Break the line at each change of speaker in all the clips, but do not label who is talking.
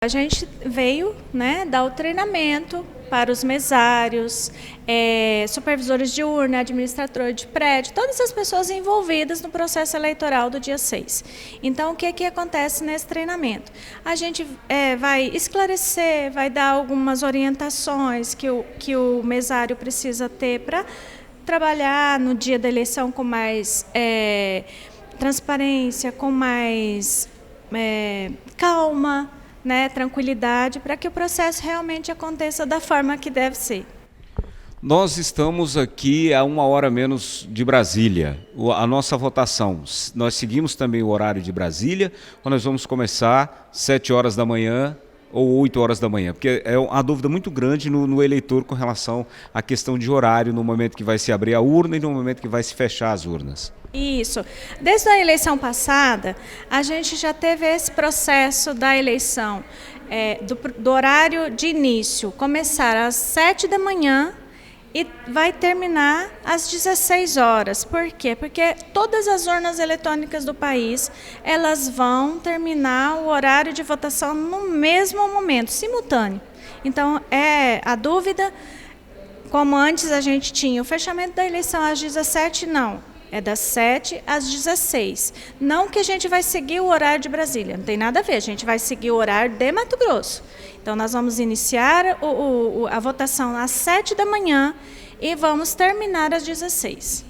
A gente veio, né, dar o treinamento para os mesários, supervisores de urna, administrador de prédio, todas as pessoas envolvidas no processo eleitoral do dia 6. Então, o que acontece nesse treinamento? A gente vai esclarecer, vai dar algumas orientações que o mesário precisa ter para trabalhar no dia da eleição com mais transparência, com mais calma, né, tranquilidade, para que o processo realmente aconteça da forma que deve ser.
Nós estamos aqui a 1 hora menos de Brasília. A nossa votação, nós seguimos também o horário de Brasília, ou nós vamos começar 7 horas da manhã ou 8 horas da manhã? Porque é uma dúvida muito grande no eleitor com relação à questão de horário, no momento que vai se abrir a urna e no momento que vai se fechar as urnas.
Isso. Desde a eleição passada, a gente já teve esse processo da eleição, do horário de início, começar às 7 da manhã e vai terminar às 16 horas. Por quê? Porque todas as urnas eletrônicas do país, elas vão terminar o horário de votação no mesmo momento, simultâneo. Então, a dúvida, como antes a gente tinha o fechamento da eleição às 17, não. É das 7 às 16. Não que a gente vai seguir o horário de Brasília, não tem nada a ver, a gente vai seguir o horário de Mato Grosso. Então, nós vamos iniciar a votação às 7 da manhã e vamos terminar às 16.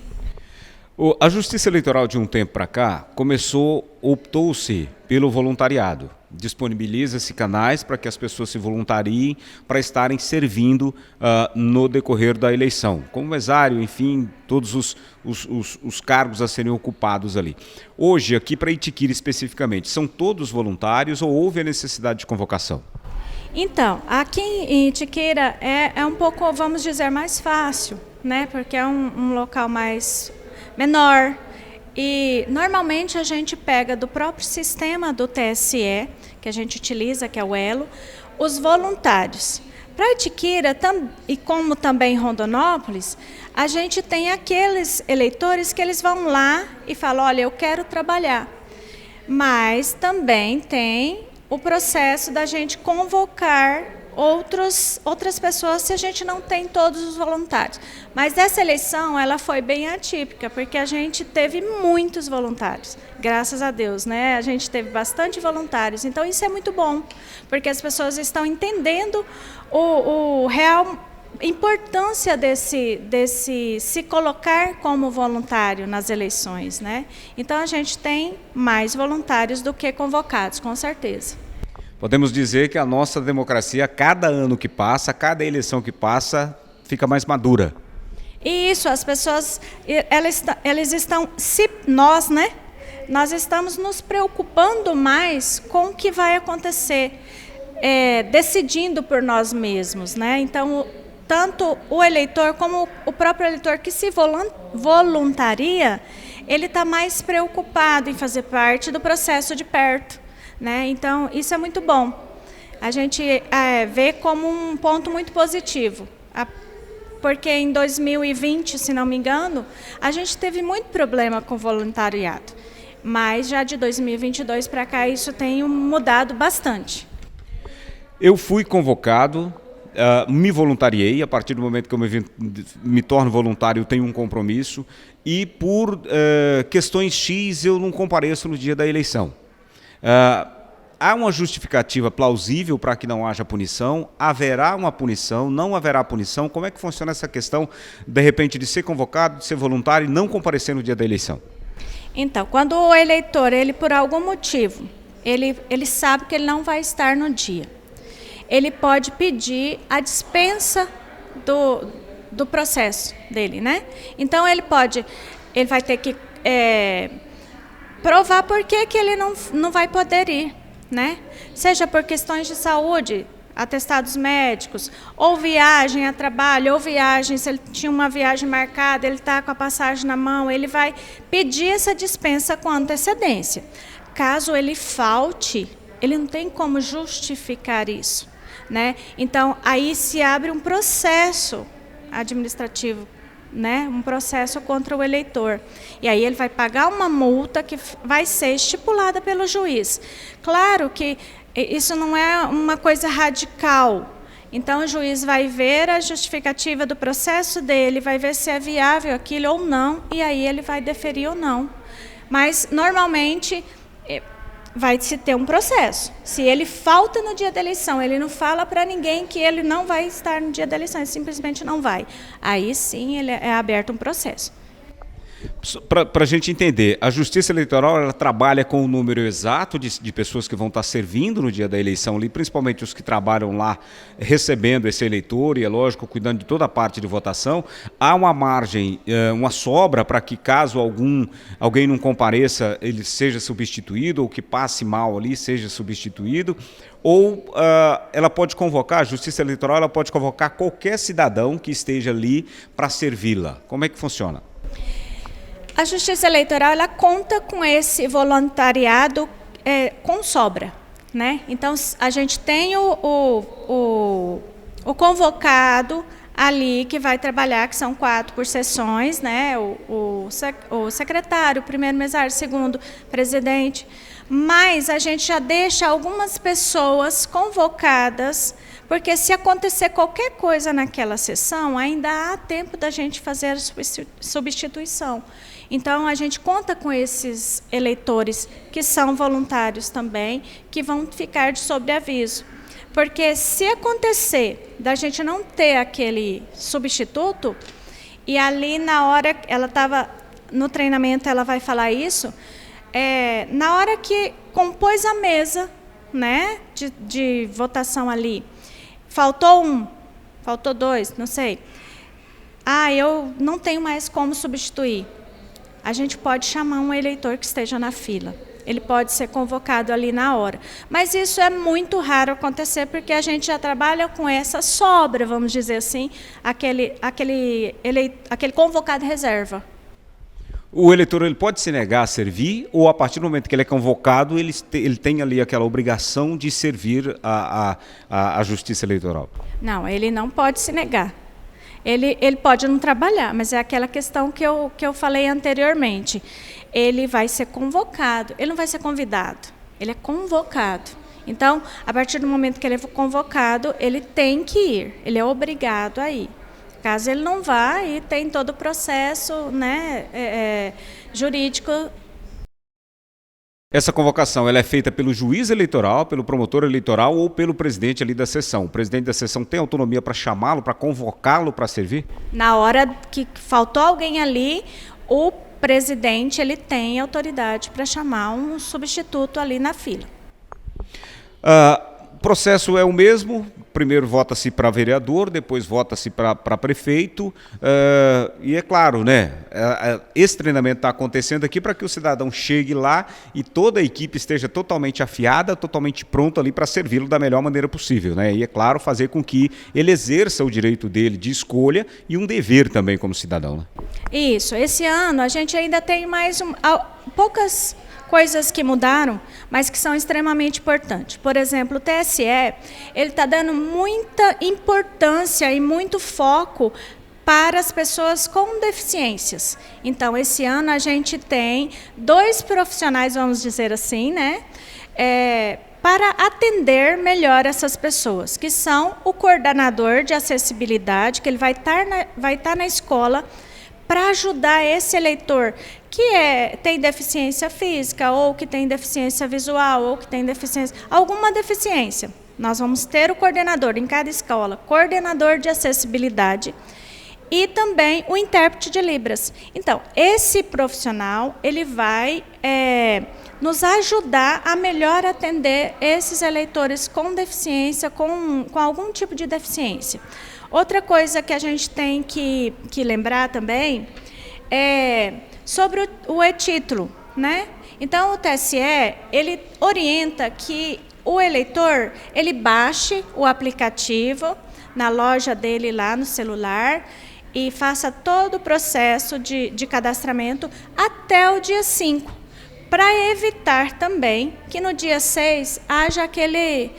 A Justiça Eleitoral, de um tempo para cá, optou-se pelo voluntariado. Disponibiliza-se canais para que as pessoas se voluntariem para estarem servindo no decorrer da eleição. Como mesário, enfim, todos os cargos a serem ocupados ali. Hoje, aqui para Itiquira especificamente, são todos voluntários ou houve a necessidade de convocação?
Então, aqui em Itiquira é um pouco, vamos dizer, mais fácil, né? Porque é um local mais menor. E normalmente a gente pega do próprio sistema do TSE, que a gente utiliza, que é o Elo, os voluntários. Para Itiquira, e como também em Rondonópolis, a gente tem aqueles eleitores que eles vão lá e falam, olha, eu quero trabalhar. Mas também tem o processo da gente convocar outras pessoas se a gente não tem todos os voluntários. Mas essa eleição, ela foi bem atípica, porque a gente teve muitos voluntários, graças a Deus, né? A gente teve bastante voluntários, então isso é muito bom, porque as pessoas estão entendendo o real importância desse se colocar como voluntário nas eleições, né? Então a gente tem mais voluntários do que convocados, com certeza.
Podemos dizer que a nossa democracia, cada ano que passa, cada eleição que passa, fica mais madura.
E isso, as pessoas, eles estão, nós estamos nos preocupando mais com o que vai acontecer, decidindo por nós mesmos, né? Então, tanto o eleitor como o próprio eleitor que se voluntaria, ele está mais preocupado em fazer parte do processo de perto. Né? Então, isso é muito bom. A gente vê como um ponto muito positivo. Porque em 2020, se não me engano, a gente teve muito problema com o voluntariado. Mas já de 2022 para cá, isso tem mudado bastante.
Eu fui convocado, me voluntariei. A partir do momento que eu me torno voluntário, eu tenho um compromisso. E por questões X, eu não compareço no dia da eleição. Há uma justificativa plausível para que não haja punição? Haverá uma punição? Não haverá punição? Como é que funciona essa questão, de repente, de ser convocado, de ser voluntário e não comparecer no dia da eleição?
Então, quando o eleitor, ele por algum motivo, ele sabe que ele não vai estar no dia, ele pode pedir a dispensa do processo dele, né? Então, ele vai ter que provar por que ele não vai poder ir, né? Seja por questões de saúde, atestados médicos, ou viagem a trabalho, ou viagem, se ele tinha uma viagem marcada, ele está com a passagem na mão, ele vai pedir essa dispensa com antecedência. Caso ele falte, ele não tem como justificar isso, né? Então, aí se abre um processo administrativo, né, um processo contra o eleitor. E aí ele vai pagar uma multa que vai ser estipulada pelo juiz. Claro que Isso não é uma coisa radical. Então, o juiz vai ver a justificativa do processo dele, vai ver se é viável aquilo ou não, e aí ele vai deferir ou não. Mas, normalmente, vai se ter um processo. Se ele falta no dia da eleição, ele não fala para ninguém que ele não vai estar no dia da eleição, ele simplesmente não vai. Aí, sim, ele é aberto um processo.
Para a gente entender, a Justiça Eleitoral ela trabalha com o número exato de pessoas que vão estar servindo no dia da eleição, ali, principalmente os que trabalham lá recebendo esse eleitor e, é lógico, cuidando de toda a parte de votação. Há uma margem, uma sobra para que, caso alguém não compareça, ele seja substituído, ou que passe mal ali, seja substituído. Ou ela pode convocar, a Justiça Eleitoral ela pode convocar qualquer cidadão que esteja ali para servi-la. Como é que funciona?
A Justiça Eleitoral ela conta com esse voluntariado com sobra, né? Então, a gente tem o convocado ali que vai trabalhar, que são 4 por sessões, né? O secretário, o primeiro mesário, o segundo presidente. Mas a gente já deixa algumas pessoas convocadas, porque se acontecer qualquer coisa naquela sessão, ainda há tempo da gente fazer a substituição. Então, a gente conta com esses eleitores que são voluntários também, que vão ficar de sobreaviso. Porque se acontecer da gente não ter aquele substituto, e ali na hora, ela estava no treinamento, ela vai falar isso, na hora que compôs a mesa, né, de votação ali, faltou 1, faltou 2, não sei. Eu não tenho mais como substituir. A gente pode chamar um eleitor que esteja na fila. Ele pode ser convocado ali na hora. Mas isso é muito raro acontecer, porque a gente já trabalha com essa sobra, vamos dizer assim, aquele convocado reserva.
O eleitor ele pode se negar a servir, ou a partir do momento que ele é convocado, ele tem ali aquela obrigação de servir a Justiça Eleitoral?
Não, ele não pode se negar. Ele pode não trabalhar, mas é aquela questão que eu falei anteriormente. Ele vai ser convocado, ele não vai ser convidado, ele é convocado. Então, a partir do momento que ele é convocado, ele tem que ir, ele é obrigado a ir. Caso ele não vá, aí tem todo o processo, né, jurídico.
Essa convocação ela é feita pelo juiz eleitoral, pelo promotor eleitoral ou pelo presidente ali da sessão? O presidente da sessão tem autonomia para chamá-lo, para convocá-lo para servir?
Na hora que faltou alguém ali, o presidente ele tem autoridade para chamar um substituto ali na fila.
O processo é o mesmo, primeiro vota-se para vereador, depois vota-se para prefeito, e é claro, né, esse treinamento está acontecendo aqui para que o cidadão chegue lá e toda a equipe esteja totalmente afiada, totalmente pronta ali para servi-lo da melhor maneira possível, né, e é claro, fazer com que ele exerça o direito dele de escolha e um dever também como cidadão. Né?
Isso, esse ano a gente ainda tem mais poucas coisas que mudaram, mas que são extremamente importantes. Por exemplo, o TSE, ele está dando muita importância e muito foco para as pessoas com deficiências. Então, esse ano a gente tem 2 profissionais, vamos dizer assim, né, para atender melhor essas pessoas, que são o coordenador de acessibilidade, que ele vai estar na escola para ajudar esse eleitor que tem deficiência física, ou que tem deficiência visual, ou que tem alguma deficiência. Nós vamos ter o coordenador em cada escola, coordenador de acessibilidade, e também o intérprete de Libras. Então, esse profissional ele vai nos ajudar a melhor atender esses eleitores com deficiência, com algum tipo de deficiência. Outra coisa que a gente tem que lembrar também é sobre o e-título, né? Então, o TSE, ele orienta que o eleitor, ele baixe o aplicativo na loja dele lá no celular e faça todo o processo de cadastramento até o dia 5, para evitar também que no dia 6 haja aquele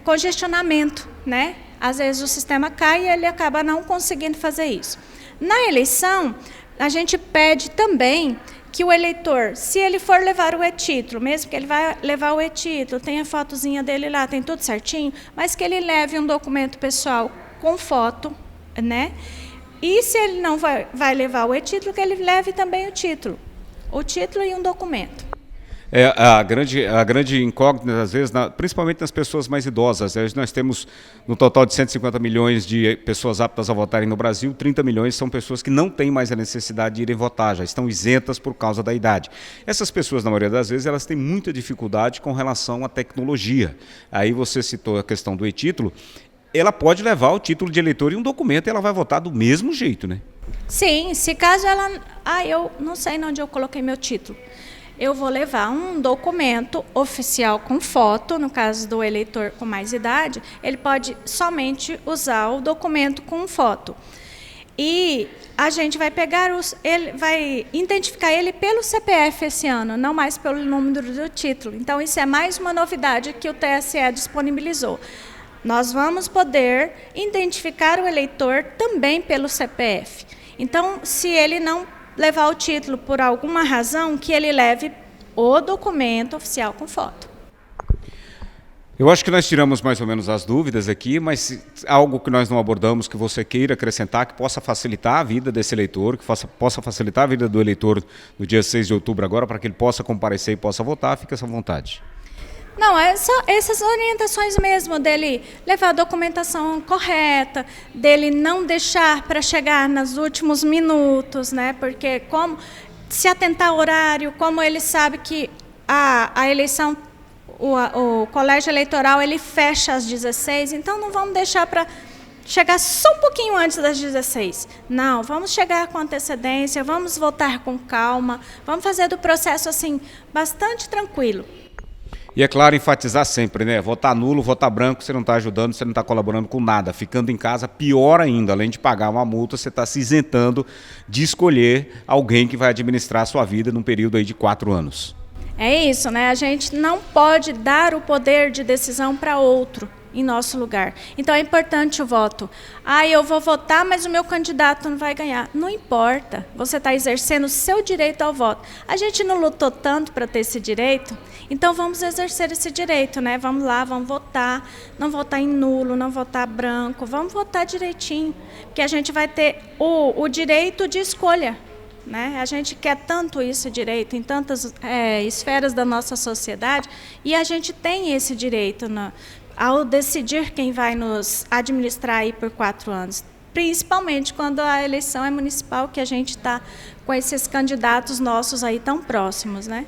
congestionamento, né? Às vezes o sistema cai e ele acaba não conseguindo fazer isso. Na eleição, a gente pede também que o eleitor, se ele for levar o e-título, mesmo que ele vai levar o e-título, tem a fotozinha dele lá, tem tudo certinho, mas que ele leve um documento pessoal com foto, né? E se ele não vai levar o e-título, que ele leve também o título e um documento.
A grande incógnita, às vezes, principalmente nas pessoas mais idosas. Nós temos, no total de 150 milhões de pessoas aptas a votarem no Brasil, 30 milhões são pessoas que não têm mais a necessidade de irem votar, já estão isentas por causa da idade. Essas pessoas, na maioria das vezes, elas têm muita dificuldade com relação à tecnologia. Aí você citou a questão do e-título. Ela pode levar o título de eleitor e um documento e ela vai votar do mesmo jeito, né?
Sim, se caso ela... eu não sei onde eu coloquei meu título. Eu vou levar um documento oficial com foto, no caso do eleitor com mais idade, ele pode somente usar o documento com foto. E a gente vai pegar ele vai identificar ele pelo CPF esse ano, não mais pelo número do título. Então, isso é mais uma novidade que o TSE disponibilizou. Nós vamos poder identificar o eleitor também pelo CPF. Então, se ele não levar o título por alguma razão, que ele leve o documento oficial com foto.
Eu acho que nós tiramos mais ou menos as dúvidas aqui, mas algo que nós não abordamos, que você queira acrescentar, que possa facilitar a vida desse eleitor, que possa facilitar a vida do eleitor no dia 6 de outubro agora, para que ele possa comparecer e possa votar, fica à vontade.
Não, é só essas orientações mesmo, dele levar a documentação correta, dele não deixar para chegar nos últimos minutos, né? Porque como se atentar ao horário, como ele sabe que a eleição, o colégio eleitoral, ele fecha às 16, então não vamos deixar para chegar só um pouquinho antes das 16. Não, vamos chegar com antecedência, vamos votar com calma, vamos fazer do processo assim bastante tranquilo.
E é claro, enfatizar sempre, né? Votar nulo, votar branco, você não está ajudando, você não está colaborando com nada. Ficando em casa, pior ainda, além de pagar uma multa, você está se isentando de escolher alguém que vai administrar a sua vida num período aí de 4 anos.
É isso, né? A gente não pode dar o poder de decisão para outro em nosso lugar. Então é importante o voto. Eu vou votar, mas o meu candidato não vai ganhar. Não importa, você está exercendo o seu direito ao voto. A gente não lutou tanto para ter esse direito, então vamos exercer esse direito, né? Vamos lá, vamos votar, não votar em nulo, não votar branco, vamos votar direitinho, porque a gente vai ter o direito de escolha. Né? A gente quer tanto esse direito em tantas esferas da nossa sociedade, e a gente tem esse direito ao decidir quem vai nos administrar aí por 4 anos. Principalmente quando a eleição é municipal, que a gente está com esses candidatos nossos aí tão próximos, né?